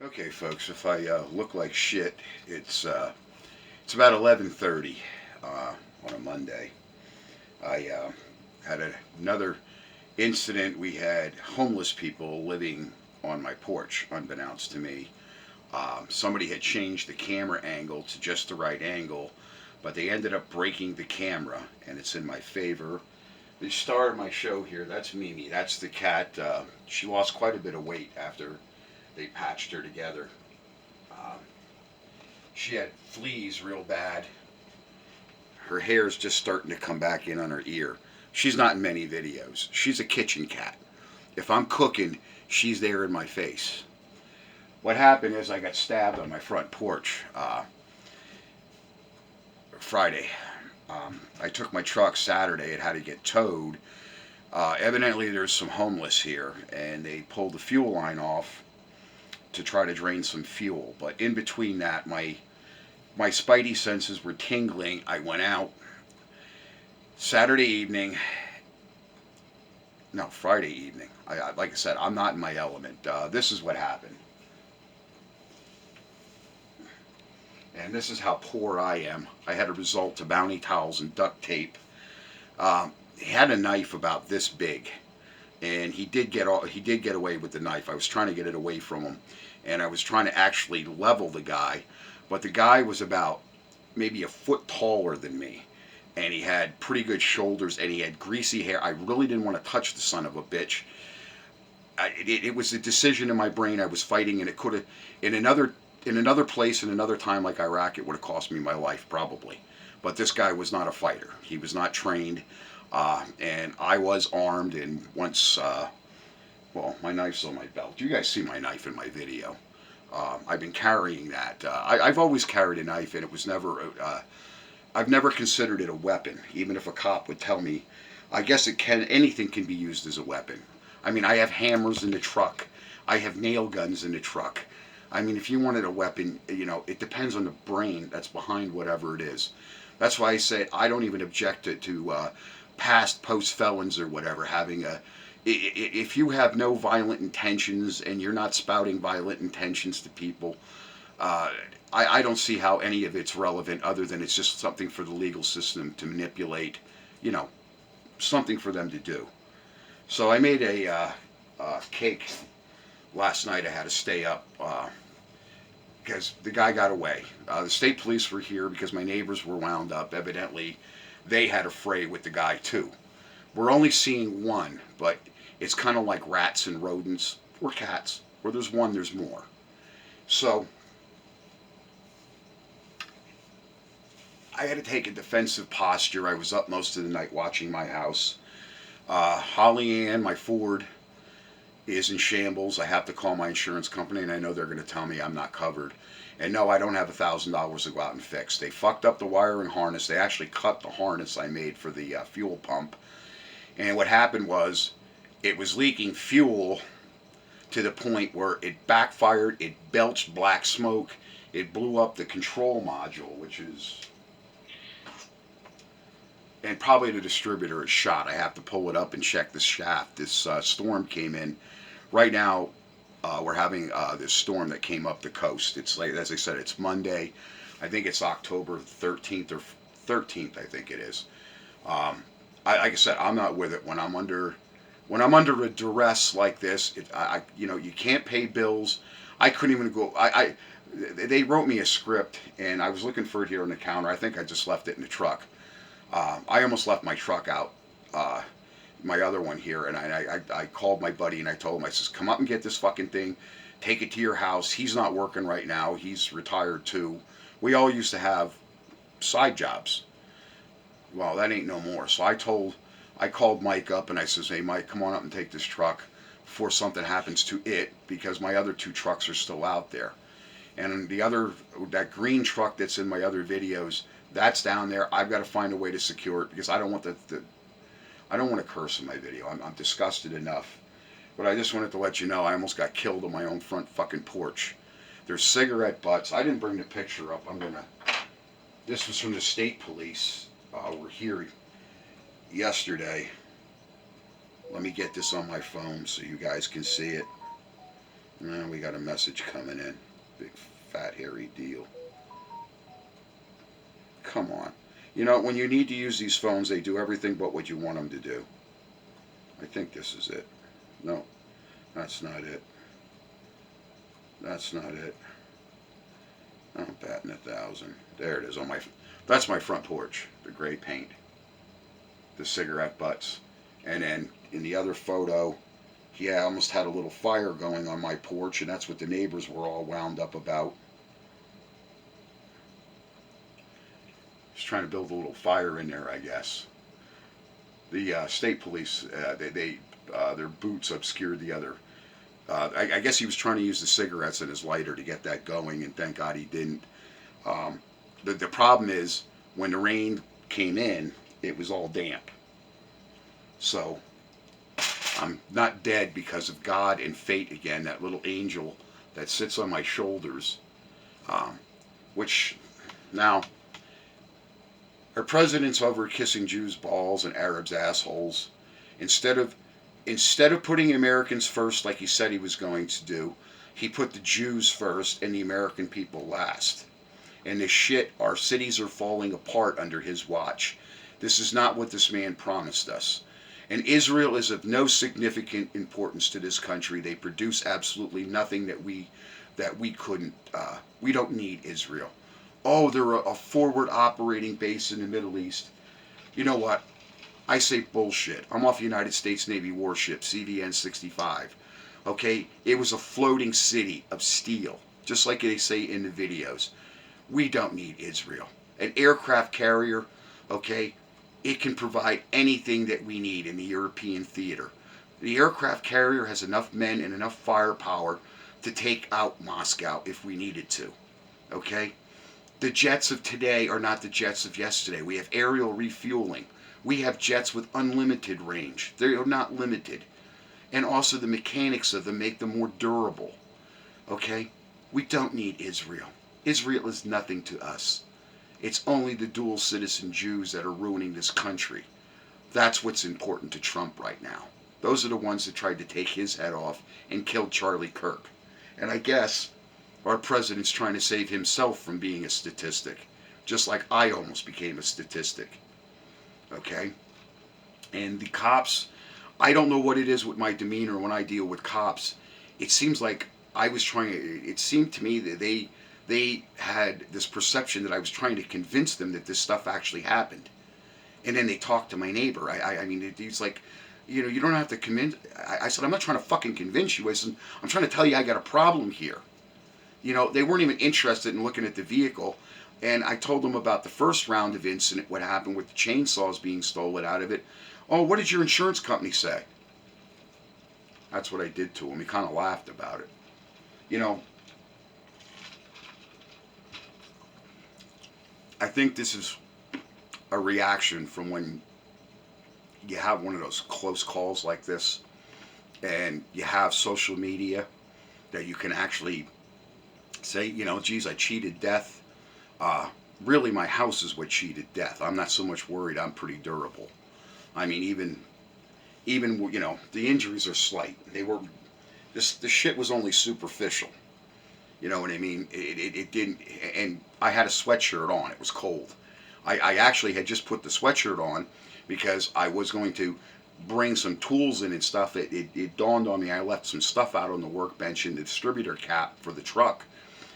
Okay, folks, if I look like shit, it's about 11:30 on a Monday. I had another incident. We had homeless people living on my porch, unbeknownst to me. Somebody had changed the camera angle to just the right angle, but they ended up breaking the camera, and it's in my favor. The star of my show here, that's Mimi. That's the cat. She lost quite a bit of weight after they patched her together. Um, she had fleas real bad. Her hair's just starting to come back in on her ear. She's not in many videos. She's a kitchen cat. If I'm cooking, she's there in my face. What happened is I got stabbed on my front porch Friday. I took my truck Saturday. It had to get towed. Evidently, there's some homeless here, and they pulled the fuel line off to try to drain some fuel. But in between that, my spidey senses were tingling. I went out Saturday evening. No, Friday evening. Like I said, I'm not in my element. This is what happened. And this is how poor I am. I had to resort to bounty towels and duct tape. He had a knife about this big, and he did get away with the knife. I was trying to get it away from him, and I was trying to actually level the guy, but the guy was about maybe a foot taller than me, and he had pretty good shoulders, and he had greasy hair. I really didn't want to touch the son of a bitch. It was a decision in my brain. I was fighting, and it could have, in another place, in another time like Iraq, it would have cost me my life probably. But this guy was not a fighter. He was not trained, and I was armed. And once, well, my knife's on my belt. You guys see my knife in my video. I've been carrying that. I've always carried a knife, and it was never. I've never considered it a weapon, even if a cop would tell me. I guess it can. Anything can be used as a weapon. I mean, I have hammers in the truck. I have nail guns in the truck. I mean, if you wanted a weapon, it depends on the brain that's behind whatever it is. That's why I say I don't even object to past post felons or whatever having a. If you have no violent intentions and you're not spouting violent intentions to people, I don't see how any of it's relevant other than it's just something for the legal system to manipulate, something for them to do. So I made a cake last night. I had to stay up because the guy got away. The state police were here because my neighbors were wound up. Evidently, they had a fray with the guy too. We're only seeing one, but it's kind of like rats and rodents or cats. Where there's one, there's more. So I had to take a defensive posture. I was up most of the night watching my house. Holley, my Ford, is in shambles. I have to call my insurance company, and I know they're going to tell me I'm not covered. And no, I don't have $1,000 to go out and fix. They fucked up the wiring harness. They actually cut the harness I made for the fuel pump. And what happened was it was leaking fuel to the point where it backfired. It belched black smoke. It blew up the control module, which is... And probably the distributor is shot. I have to pull it up and check the shaft. This storm came in. Right now, we're having this storm that came up the coast. It's like, as I said, it's Monday. I think it's October 13th or 13th. I think it is. Like I said, I'm not with it when I'm under a duress like this. You can't pay bills. I couldn't even go. They wrote me a script, and I was looking for it here on the counter. I think I just left it in the truck. I almost left my truck out, my other one here, and I called my buddy and I told him, I says, come up and get this fucking thing, take it to your house. He's not working right now. He's retired too. We all used to have side jobs. Well, that ain't no more. So I called Mike up and I says, hey Mike, come on up and take this truck before something happens to it, because my other two trucks are still out there. And that green truck that's in my other videos, that's down there. I've got to find a way to secure it because I don't want I don't want to curse in my video. I'm disgusted enough. But I just wanted to let you know I almost got killed on my own front fucking porch. There's cigarette butts. I didn't bring the picture up. This was from the state police. We're here yesterday. Let me get this on my phone so you guys can see it. Now we got a message coming in. Big fat hairy deal. Come on. You know, when you need to use these phones, they do everything but what you want them to do. I think this is it. No, that's not it. That's not it. I'm batting 1,000. There it is on my. That's my front porch. The gray paint. The cigarette butts. And then in the other photo, he almost had a little fire going on my porch, and that's what the neighbors were all wound up about. Just trying to build a little fire in there, I guess. The state police, their boots obscured the other. I guess he was trying to use the cigarettes in his lighter to get that going, and thank God he didn't. The problem is, when the rain came in, it was all damp. So, I'm not dead because of God and fate again, that little angel that sits on my shoulders. Which, now, our president's over kissing Jews' balls and Arabs' assholes. Instead of putting Americans first like he said he was going to do, he put the Jews first and the American people last. And this shit, our cities are falling apart under his watch. This is not what this man promised us. And Israel is of no significant importance to this country. They produce absolutely nothing that we couldn't. We don't need Israel. Oh, they're a forward operating base in the Middle East. You know what? I say bullshit. I'm off United States Navy warship, CVN 65. Okay? It was a floating city of steel, just like they say in the videos. We don't need Israel. An aircraft carrier, okay, it can provide anything that we need in the European theater. The aircraft carrier has enough men and enough firepower to take out Moscow if we needed to. Okay? The jets of today are not the jets of yesterday. We have aerial refueling. We have jets with unlimited range. They are not limited. And also the mechanics of them make them more durable. Okay? We don't need Israel. Israel is nothing to us. It's only the dual citizen Jews that are ruining this country. That's what's important to Trump right now. Those are the ones that tried to take his head off and killed Charlie Kirk. And I guess our president's trying to save himself from being a statistic, just like I almost became a statistic. Okay? And the cops, I don't know what it is with my demeanor when I deal with cops. It seems like it seemed to me that they had this perception that I was trying to convince them that this stuff actually happened. And then they talked to my neighbor. I mean, he's like, you know, you don't have to convince. I said, I'm not trying to fucking convince you. I said, I'm trying to tell you I got a problem here. You know, they weren't even interested in looking at the vehicle. And I told them about the first round of incident, what happened with the chainsaws being stolen out of it. Oh, what did your insurance company say? That's what I did to him. He kind of laughed about it. You know, I think this is a reaction from when you have one of those close calls like this and you have social media that you can actually say, you know, geez, I cheated death. Really, my house is what cheated death. I'm not so much worried. I'm pretty durable. I mean, even you know, the injuries are slight. They were, the shit was only superficial. You know what I mean? It didn't, and I had a sweatshirt on. It was cold. I actually had just put the sweatshirt on because I was going to bring some tools in and stuff. It dawned on me I left some stuff out on the workbench in the distributor cap for the truck.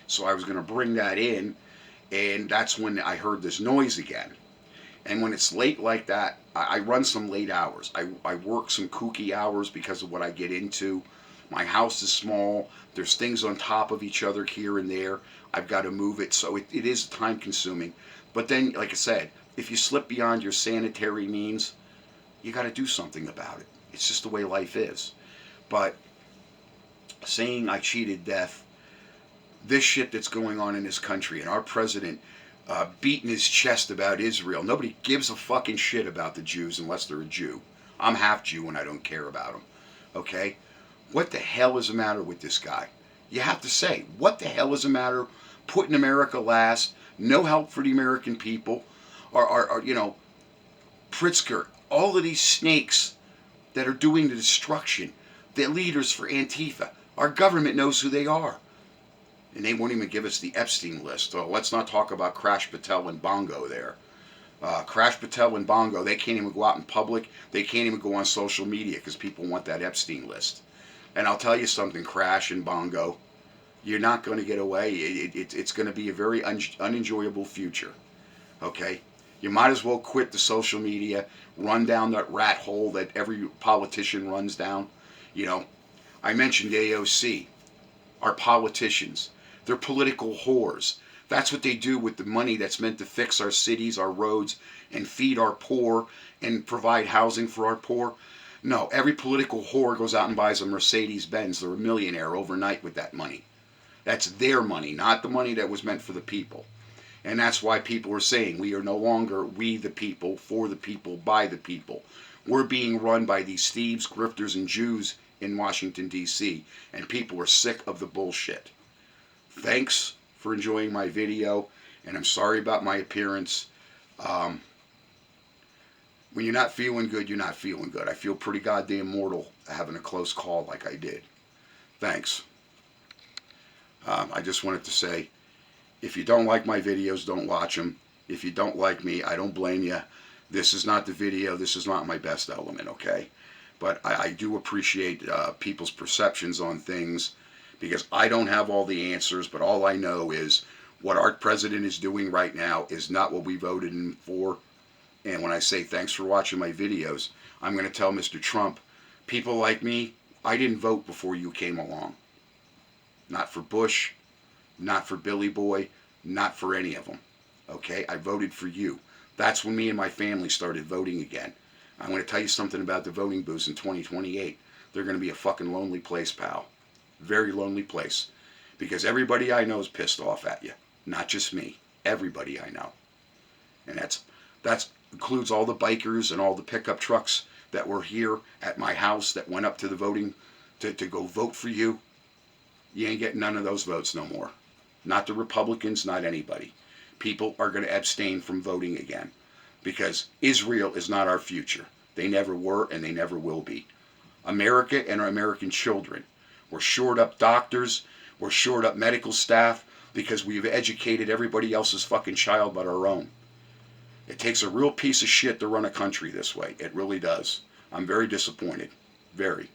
So I was going to bring that in, and that's when I heard this noise again. And when it's late like that, I run some late hours. I work some kooky hours because of what I get into. My house is small. There's things on top of each other here and there. I've got to move it, so it is time consuming. But then, like I said, if you slip beyond your sanitary means, you got to do something about it. It's just the way life is. But saying I cheated death, this shit that's going on in this country, and our president beating his chest about Israel. Nobody gives a fucking shit about the Jews unless they're a Jew. I'm half Jew and I don't care about them. Okay? What the hell is the matter with this guy? You have to say, what the hell is the matter? Putting America last, no help for the American people, or you know, Pritzker, all of these snakes that are doing the destruction, the leaders for Antifa. Our government knows who they are. And they won't even give us the Epstein list. So let's not talk about Crash Patel and Bongo there. Crash Patel and Bongo, they can't even go out in public. They can't even go on social media because people want that Epstein list. And I'll tell you something, Crash and Bongo, you're not going to get away. It's going to be a very unenjoyable future. Okay? You might as well quit the social media, run down that rat hole that every politician runs down. You know, I mentioned AOC. Our politicians, they're political whores. That's what they do with the money that's meant to fix our cities, our roads, and feed our poor and provide housing for our poor. No, every political whore goes out and buys a Mercedes Benz. They're a millionaire overnight with that money. That's their money, not the money that was meant for the people. And that's why people are saying we are no longer we the people, for the people, by the people. We're being run by these thieves, grifters, and Jews in Washington, D.C., and people are sick of the bullshit. Thanks for enjoying my video, and I'm sorry about my appearance. When you're not feeling good, you're not feeling good. I feel pretty goddamn mortal having a close call like I did. Thanks. I just wanted to say, if you don't like my videos, don't watch them. If you don't like me, I don't blame you. This is not the video. This is not my best element, okay? But I do appreciate people's perceptions on things, because I don't have all the answers, but all I know is what our president is doing right now is not what we voted in for. And when I say thanks for watching my videos, I'm going to tell Mr. Trump, people like me, I didn't vote before you came along. Not for Bush, not for Billy Boy, not for any of them. Okay? I voted for you. That's when me and my family started voting again. I'm going to tell you something about the voting booths in 2028. They're going to be a fucking lonely place, pal. Very lonely place. Because everybody I know is pissed off at you. Not just me. Everybody I know. And that includes all the bikers and all the pickup trucks that were here at my house that went up to the voting to go vote for you. You ain't getting none of those votes no more. Not the Republicans, not anybody. People are going to abstain from voting again. Because Israel is not our future. They never were and they never will be. America and our American children. We're short up doctors. We're short up medical staff because we've educated everybody else's fucking child but our own. It takes a real piece of shit to run a country this way. It really does. I'm very disappointed. Very.